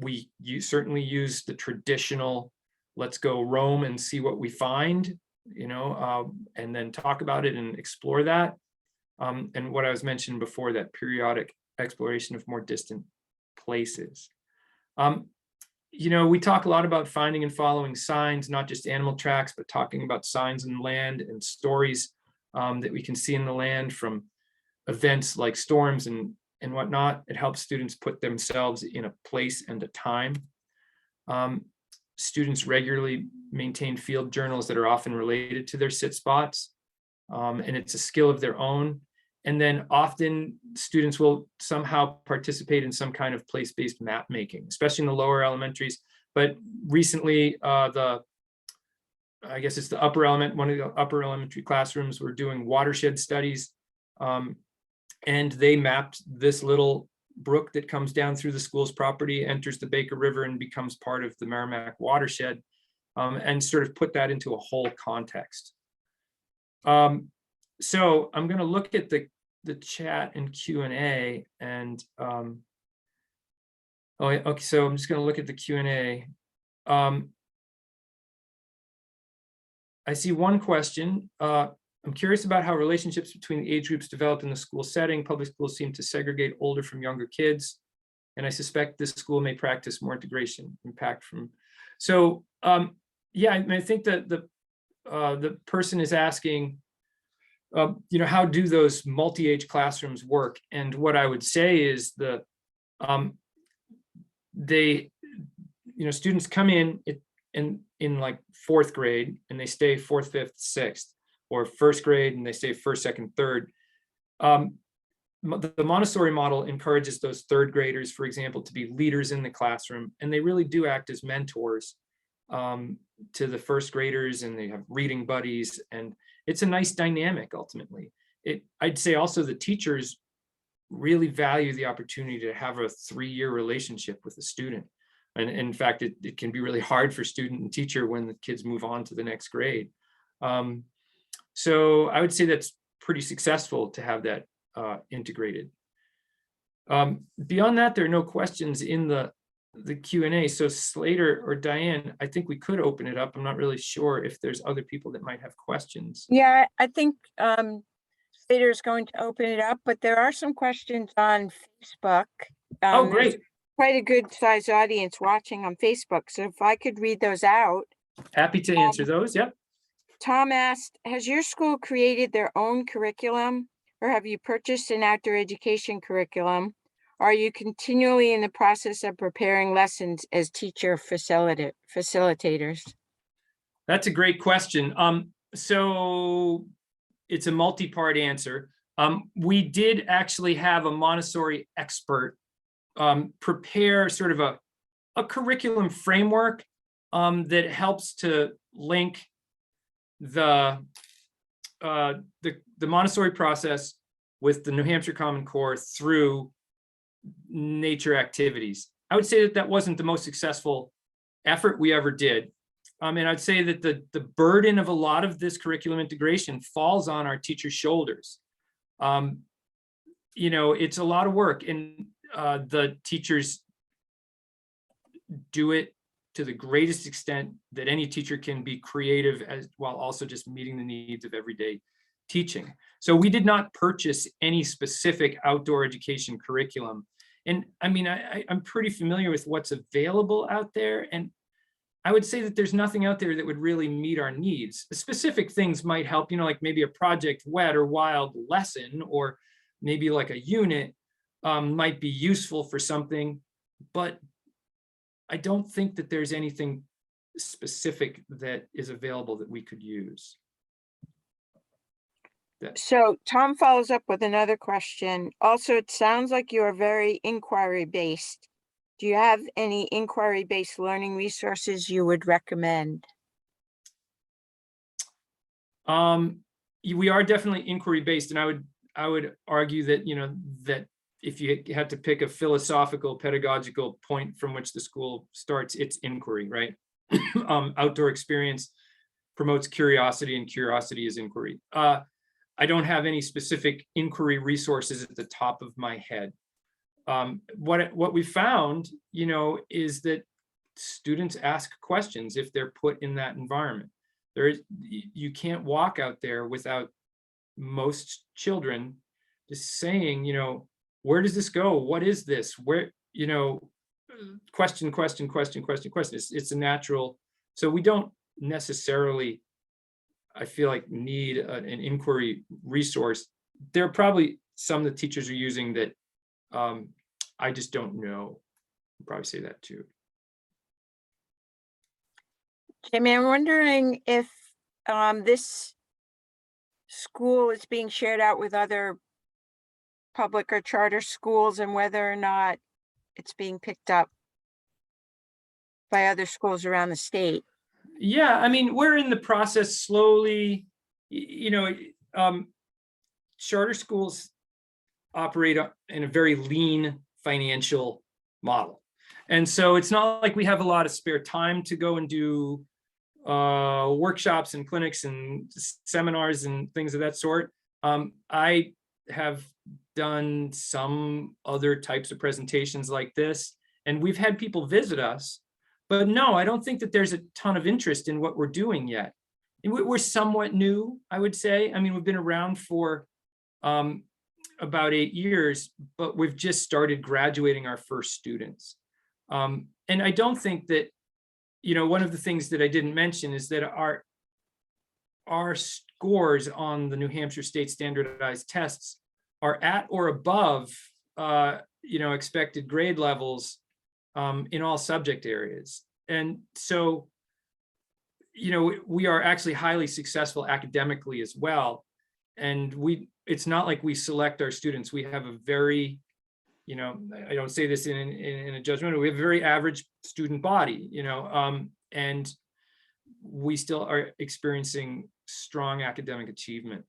We certainly use the traditional, let's go roam and see what we find, you know, and then talk about it and explore that. And what I was mentioning before, that periodic exploration of more distant places. You know, we talk a lot about finding and following signs, not just animal tracks, but talking about signs in land and stories that we can see in the land from events like storms and whatnot. It helps students put themselves in a place and a time. Students regularly maintain field journals that are often related to their sit spots, and it's a skill of their own. And then often students will somehow participate in some kind of place-based map making, especially in the lower elementaries. But recently, I guess it's one of the upper elementary classrooms were doing watershed studies, and they mapped this little brook that comes down through the school's property, enters the Baker River and becomes part of the Merrimack watershed, and sort of put that into a whole context. So I'm going to look at the chat and Q&A, and oh, okay, so I'm just going to look at the Q&A. I see one question. I'm curious about how relationships between the age groups develop in the school setting. Public schools seem to segregate older from younger kids, and I suspect this school may practice more integration impact from. So yeah, I mean, I think that the person is asking, you know, how do those multi-age classrooms work? And what I would say is students come in like fourth grade and they stay fourth, fifth, sixth, or first grade and they stay first, second, third. The Montessori model encourages those third graders, for example, to be leaders in the classroom, and they really do act as mentors to the first graders, and they have reading buddies, and it's a nice dynamic ultimately. I'd say also the teachers really value the opportunity to have a 3-year relationship with a student. And in fact, it can be really hard for student and teacher when the kids move on to the next grade. So I would say that's pretty successful to have that integrated. Beyond that, there are no questions in the Q&A. So Slater or Diane, I think we could open it up. I'm not really sure if there's other people that might have questions. Yeah, I think Slater is going to open it up, but there are some questions on Facebook. Oh, great. Quite a good sized audience watching on Facebook. So if I could read those out. Happy to answer those. Yep. Tom asked, has your school created their own curriculum, or have you purchased an outdoor education curriculum? Are you continually in the process of preparing lessons as teacher facilitators? That's a great question. So it's a multi-part answer. We did actually have a Montessori expert prepare sort of a curriculum framework that helps to link the Montessori process with the New Hampshire Common Core through nature activities. I would say that wasn't the most successful effort we ever did. And I'd say that the burden of a lot of this curriculum integration falls on our teachers' shoulders. You know, it's a lot of work, and the teachers do it to the greatest extent that any teacher can be creative while also just meeting the needs of everyday teaching. So we did not purchase any specific outdoor education curriculum. And I mean, I'm pretty familiar with what's available out there. And I would say that there's nothing out there that would really meet our needs. The specific things might help, you know, like maybe a Project Wet or Wild lesson, or maybe like a unit might be useful for something, but I don't think that there's anything specific that is available that we could use. So Tom follows up with another question. Also, it sounds like you are very inquiry-based. Do you have any inquiry-based learning resources you would recommend? We are definitely inquiry-based, and I would argue that, you know, that if you had to pick a philosophical, pedagogical point from which the school starts, it's inquiry, right? Outdoor experience promotes curiosity, and curiosity is inquiry. I don't have any specific inquiry resources at the top of my head. What we found, you know, is that students ask questions if they're put in that environment. You can't walk out there without most children just saying, you know, where does this go? What is this? Where, you know, question. It's a natural. So we don't necessarily, I feel like, need an inquiry resource. There are probably some that teachers are using that I just don't know. I'll probably say that too. Jamie, I'm wondering if this school is being shared out with other public or charter schools, and whether or not it's being picked up by other schools around the state. Yeah, I mean, we're in the process slowly, you know, charter schools operate in a very lean financial model. And so it's not like we have a lot of spare time to go and do workshops and clinics and seminars and things of that sort. I have done some other types of presentations like this, and we've had people visit us, but no, I don't think that there's a ton of interest in what we're doing yet. And we're somewhat new, I would say. I mean, we've been around for about 8 years, but we've just started graduating our first students. And I don't think that, one of the things that I didn't mention is that our scores on the New Hampshire state standardized tests are at or above, expected grade levels in all subject areas. And so, we are actually highly successful academically as well. And it's not like we select our students. We have a very, I don't say this in a judgmental, we have a very average student body, and we still are experiencing strong academic achievement.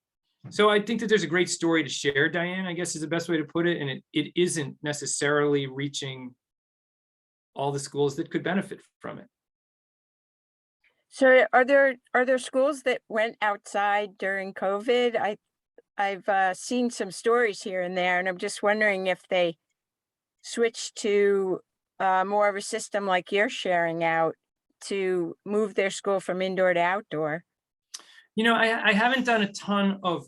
So I think that there's a great story to share, Diane, I guess is the best way to put it. And it isn't necessarily reaching all the schools that could benefit from it. So are there schools that went outside during COVID? I've seen some stories here and there, and I'm just wondering if they switched to more of a system like you're sharing out to move their school from indoor to outdoor. I haven't done a ton of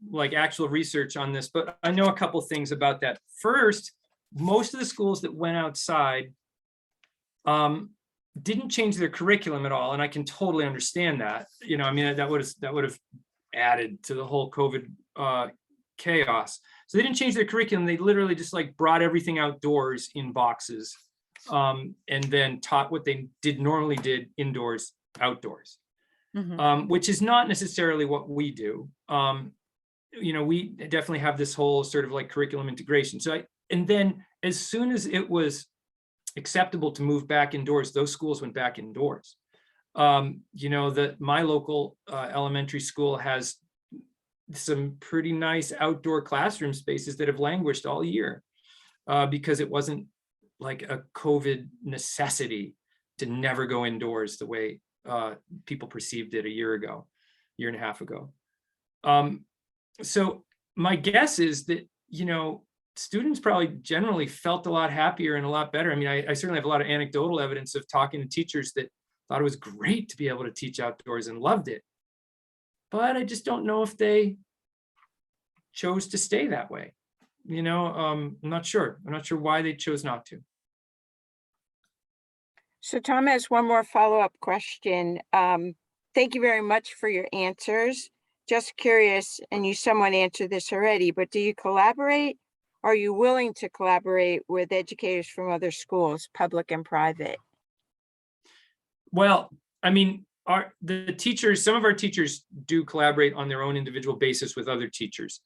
like actual research on this, but I know a couple things about that. First, most of the schools that went outside didn't change their curriculum at all, and I can totally understand that. That would have added to the whole COVID chaos. So they didn't change their curriculum. They literally just like brought everything outdoors in boxes, and then taught what they normally did indoors, outdoors, which is not necessarily what we do. We definitely have this whole sort of like curriculum integration. And then as soon as it was acceptable to move back indoors, those schools went back indoors. My local elementary school has some pretty nice outdoor classroom spaces that have languished all year because it wasn't like a COVID necessity to never go indoors the way people perceived it a year and a half ago. So my guess is that, students probably generally felt a lot happier and a lot better. I certainly have a lot of anecdotal evidence of talking to teachers that thought it was great to be able to teach outdoors and loved it. But I just don't know if they chose to stay that way. I'm not sure. I'm not sure why they chose not to. So Tom has one more follow-up question. Thank you very much for your answers. Just curious, and you somewhat answered this already, but do you collaborate? Are you willing to collaborate with educators from other schools, public and private? Well, the teachers, some of our teachers do collaborate on their own individual basis with other teachers.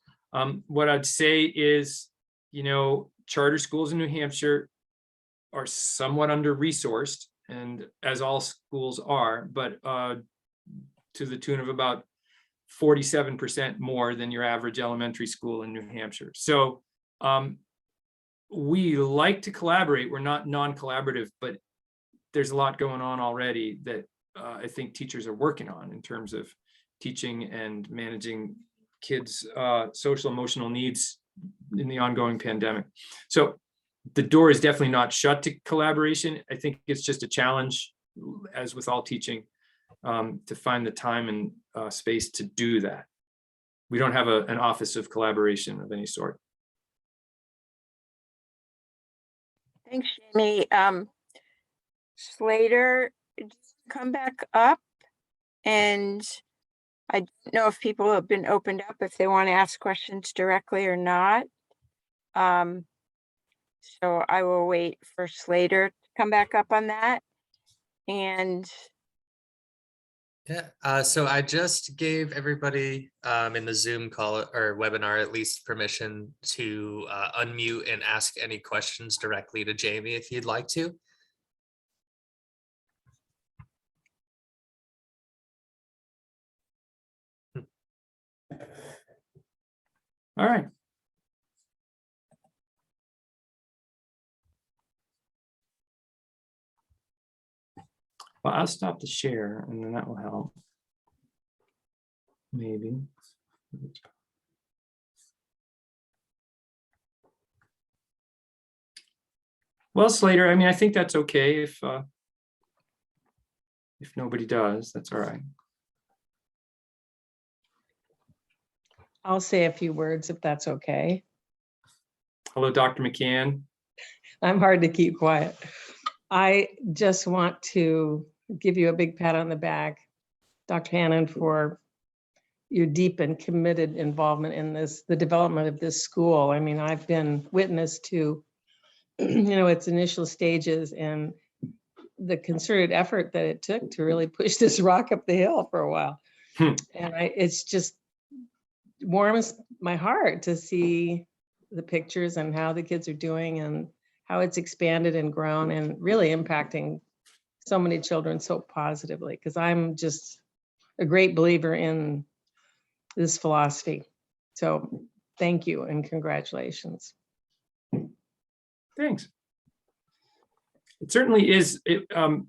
What I'd say is, charter schools in New Hampshire are somewhat under-resourced, and as all schools are, but to the tune of about 47% more than your average elementary school in New Hampshire. So we like to collaborate. We're not non-collaborative, but there's a lot going on already that I think teachers are working on in terms of teaching and managing kids' social emotional needs in the ongoing pandemic. So the door is definitely not shut to collaboration. I think it's just a challenge, as with all teaching, to find the time and space to do that. We don't have an office of collaboration of any sort. Thanks, Jamie. Slater, come back up, and I don't know if people have been opened up, if they want to ask questions directly or not. So I will wait for Slater to come back up on that. And yeah, so I just gave everybody in the Zoom call or webinar at least permission to unmute and ask any questions directly to Jamie if you'd like to. All right. Well, I'll stop the share and then that will help. Maybe. Well, Slater, I mean, I think that's okay if nobody does, that's all right. I'll say a few words if that's okay. Hello, Dr. McCann. I'm hard to keep quiet. I just want to give you a big pat on the back, Dr. Hannon, for your deep and committed involvement in this, the development of this school. I mean, I've been witness to, its initial stages and the concerted effort that it took to really push this rock up the hill for a while. And it's just warms my heart to see the pictures and how the kids are doing and how it's expanded and grown and really impacting so many children so positively, because I'm just a great believer in this philosophy. So thank you and congratulations. Thanks. It certainly is. I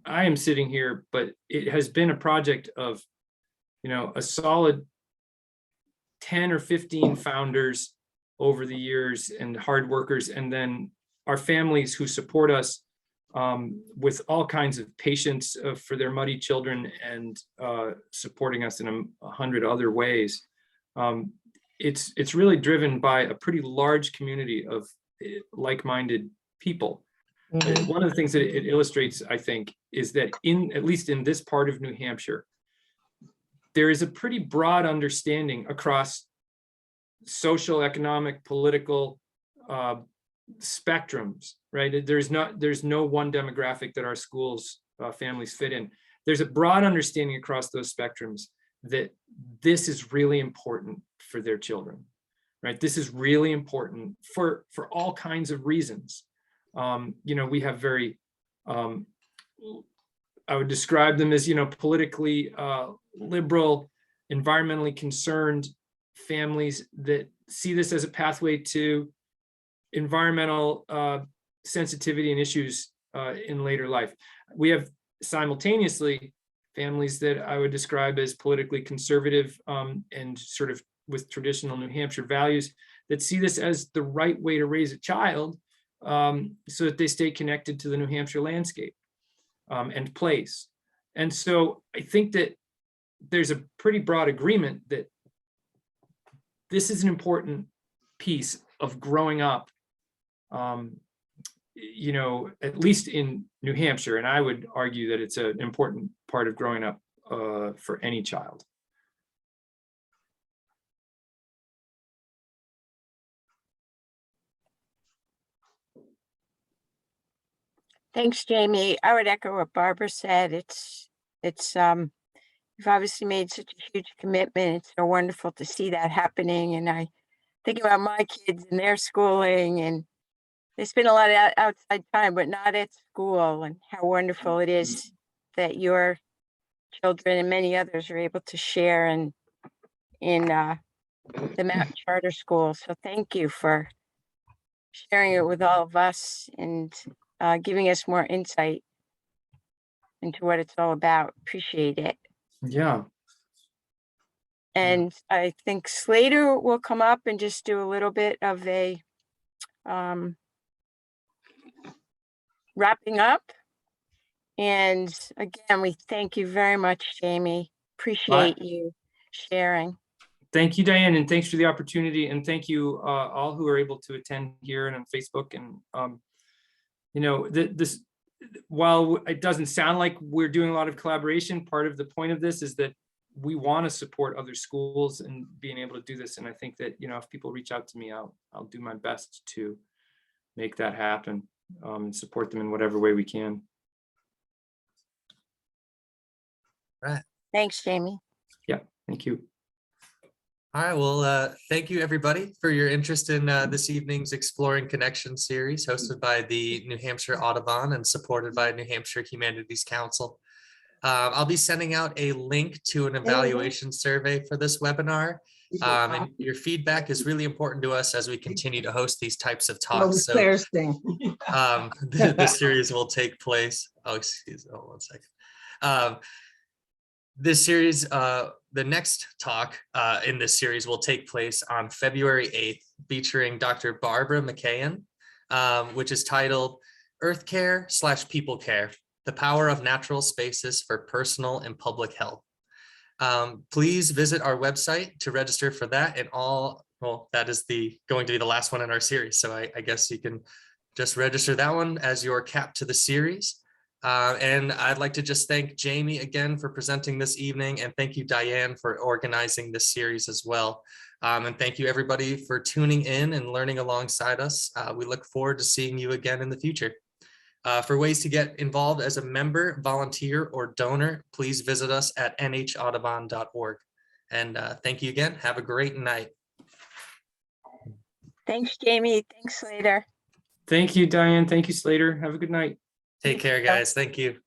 am sitting here, but it has been a project of, a solid 10 or 15 founders over the years and hard workers, and then our families who support us with all kinds of patience for their muddy children and supporting us in 100 other ways. It's really driven by a pretty large community of like-minded people. Mhm. One of the things that it illustrates, I think, is that at least in this part of New Hampshire, there is a pretty broad understanding across social, economic, political spectrums, right? There's no one demographic that our schools families fit in. There's a broad understanding across those spectrums that this is really important for their children, right? This is really important for all kinds of reasons. We have very, I would describe them as, politically liberal, environmentally concerned families that see this as a pathway to environmental sensitivity and issues in later life. We have simultaneously families that I would describe as politically conservative and sort of with traditional New Hampshire values that see this as the right way to raise a child so that they stay connected to the New Hampshire landscape and place. And so I think that there's a pretty broad agreement that this is an important piece of growing up, at least in New Hampshire. And I would argue that it's an important part of growing up for any child. Thanks, Jamie. I would echo what Barbara said. You've obviously made such a huge commitment. It's so wonderful to see that happening. And I think about my kids and their schooling, and they spend a lot of outside time, but not at school, and how wonderful it is that your children and many others are able to share in the Mountain Charter School. So thank you for sharing it with all of us and giving us more insight into what it's all about. Appreciate it. Yeah. And I think Slater will come up and just do a little bit of a wrapping up. And again, we thank you very much, Jamie. Appreciate you sharing. Thank you, Diane, and thanks for the opportunity. And thank you all who are able to attend here and on Facebook. And this, while it doesn't sound like we're doing a lot of collaboration, part of the point of this is that we want to support other schools and being able to do this. And I think that, if people reach out to me, I'll do my best to make that happen and support them in whatever way we can. Right. Thanks, Jamie. Yeah, thank you. All right, well, thank you everybody for your interest in this evening's Exploring Connection series hosted by the New Hampshire Audubon and supported by New Hampshire Humanities Council. I'll be sending out a link to an evaluation survey for this webinar. And your feedback is really important to us as we continue to host these types of Well, talks. So Claire's thing. the series will take place. Oh, excuse me, 1 second. This series, the next talk in this series will take place on February 8th, featuring Dr. Barbara McKeon, which is titled Earth Care / People Care, the Power of Natural Spaces for Personal and Public Health. Please visit our website to register for that and all. Well, that is going to be the last one in our series. So I guess you can just register that one as your cap to the series. And I'd like to just thank Jamie again for presenting this evening, and thank you, Diane, for organizing this series as well. And thank you, everybody, for tuning in and learning alongside us. We look forward to seeing you again in the future. For ways to get involved as a member, volunteer, or donor, please visit us at nhaudubon.org. And thank you again. Have a great night. Thanks, Jamie. Thanks, Slater. Thank you, Diane. Thank you, Slater. Have a good night. Take care, guys. Thank you.